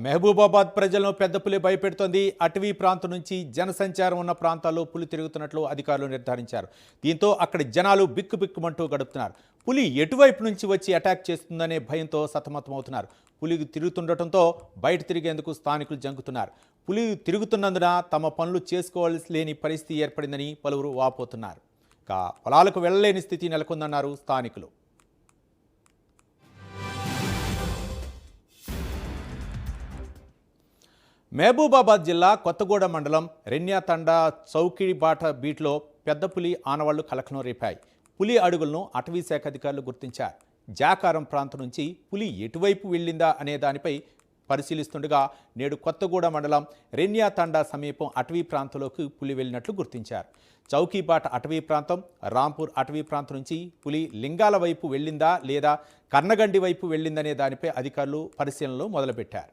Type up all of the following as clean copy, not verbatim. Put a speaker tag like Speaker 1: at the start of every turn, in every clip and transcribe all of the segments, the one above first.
Speaker 1: మహబూబాబాద్ ప్రజలను పెద్ద పులి భయపెడుతోంది. అటవీ ప్రాంతం నుంచి జనసంచారం ఉన్న ప్రాంతాల్లో పులి తిరుగుతున్నట్లు అధికారులు నిర్ధారించారు. దీంతో అక్కడి జనాలు బిక్కుబిక్కుమంటూ గడుపుతున్నారు. పులి ఎటువైపు నుంచి వచ్చి అటాక్ చేస్తుందనే భయంతో సతమతమవుతున్నారు. పులి తిరుగుతుండటంతో బయట తిరిగేందుకు స్థానికులు జంకుతున్నారు. పులి తిరుగుతున్నందున తమ పనులు చేసుకోవాల్సి లేని పరిస్థితి ఏర్పడిందని పలువురు వాపోతున్నారు. పొలాలకు వెళ్లలేని స్థితి నెలకొందన్నారు స్థానికులు. మహబూబాబాద్ జిల్లా కొత్తగూడెం మండలం రెన్యాతండా చౌకిబాట బీట్లో పెద్ద పులి ఆనవాళ్లు కలకలం రేపాయి. పులి అడుగులను అటవీ శాఖ అధికారులు గుర్తించారు. జాకారం ప్రాంతం నుంచి పులి ఎటువైపు వెళ్ళిందా అనే దానిపై పరిశీలిస్తుండగా నేడు కొత్తగూడెం మండలం రెన్యాతండా సమీపం అటవీ ప్రాంతంలోకి పులి వెళ్ళినట్లు గుర్తించారు. చౌకీబాట అటవీ ప్రాంతం, రాంపూర్ అటవీ ప్రాంతం నుంచి పులి లింగాల వైపు వెళ్ళిందా లేదా కర్ణగండి వైపు వెళ్ళిందనే దానిపై అధికారులు పరిశీలనలు మొదలుపెట్టారు.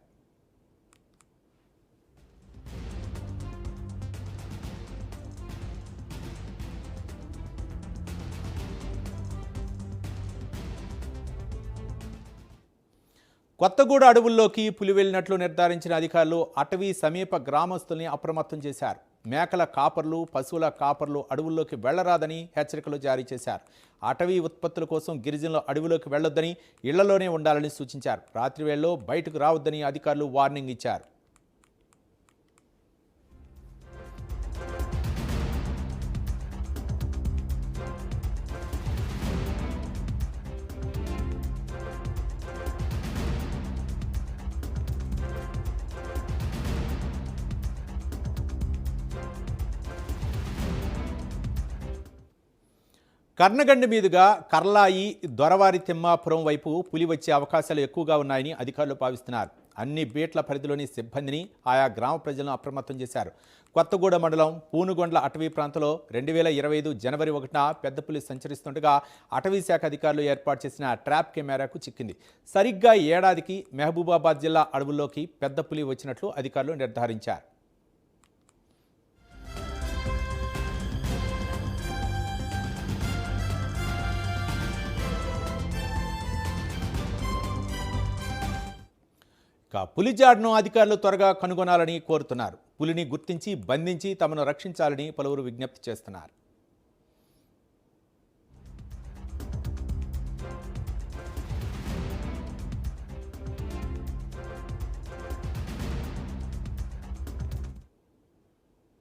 Speaker 1: కొత్తగూడ అడవుల్లోకి పులి వెళ్ళినట్లు నిర్ధారించిన అధికారులు అటవీ సమీప గ్రామస్తుల్ని అప్రమత్తం చేశారు. మేకల కాపర్లు, పశువుల కాపర్లు అడవుల్లోకి వెళ్లరాదని హెచ్చరికలు జారీ చేశారు. అటవీ ఉత్పత్తుల కోసం గిరిజనులు అడవిలోకి వెళ్లొద్దని, ఇళ్లలోనే ఉండాలని సూచించారు. రాత్రి వేళల్లో బయటకు రావద్దని అధికారులు వార్నింగ్ ఇచ్చారు. కర్ణగండి మీదుగా కర్లాయి, దొరవారి తిమ్మాపురం వైపు పులి వచ్చే అవకాశాలు ఎక్కువగా ఉన్నాయని అధికారులు భావిస్తున్నారు. అన్ని బీట్ల పరిధిలోని సిబ్బందిని ఆయా గ్రామ ప్రజలను అప్రమత్తం చేశారు. కొత్తగూడ మండలం పూనుగొండ్ల అటవీ ప్రాంతంలో 2025 జనవరి 1న పెద్ద పులి సంచరిస్తుండగా అటవీ శాఖ అధికారులు ఏర్పాటు చేసిన ట్రాప్ కెమెరాకు చిక్కింది. సరిగ్గా ఏడాదికి మహబూబాబాద్ జిల్లా అడవుల్లోకి పెద్ద పులి వచ్చినట్లు అధికారులు నిర్ధారించారు. పులిజాడ్ను అధికారులు త్వరగా కనుగొనాలని కోరుతున్నారు. పులిని గుర్తించి బంధించి తమను రక్షించాలని పలువురు విజ్ఞప్తి చేస్తున్నారు.